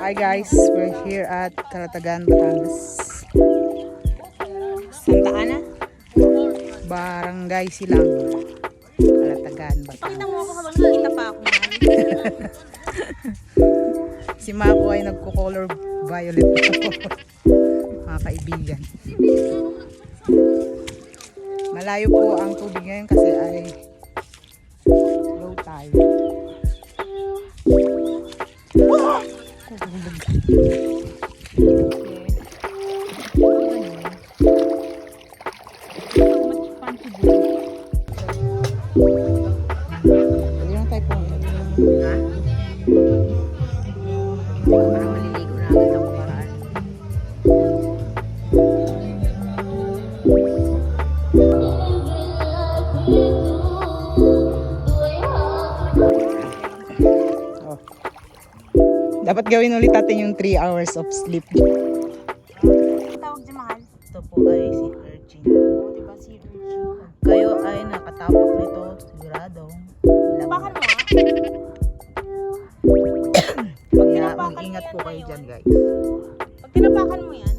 Hi guys, we're here at Calatagan, Batangas. Santa Ana? Barangay Silang, Calatagan, Pakita Batangas. mo ako habang nakita pa ako. Si Mako ay nagko-color violet po. Mga kaibigan. Malayo po ang tubig ngayon kasi ay low tide. Ayun tayo po. Ha? Parang maliligo na agad ako paraan. Oh. Dapat gawin ulit natin yung 3 hours of sleep. Ang tawag dyan, mahal? Ito po ay sea urchin. Oo, diba si Urchi? Kayo ay nakatapak nito, sigurado. Tapakan mo, ha? Kaya tinapakan mag-ingat mo po yan kayo ngayon. dyan guys. Pag tinapakan mo yan,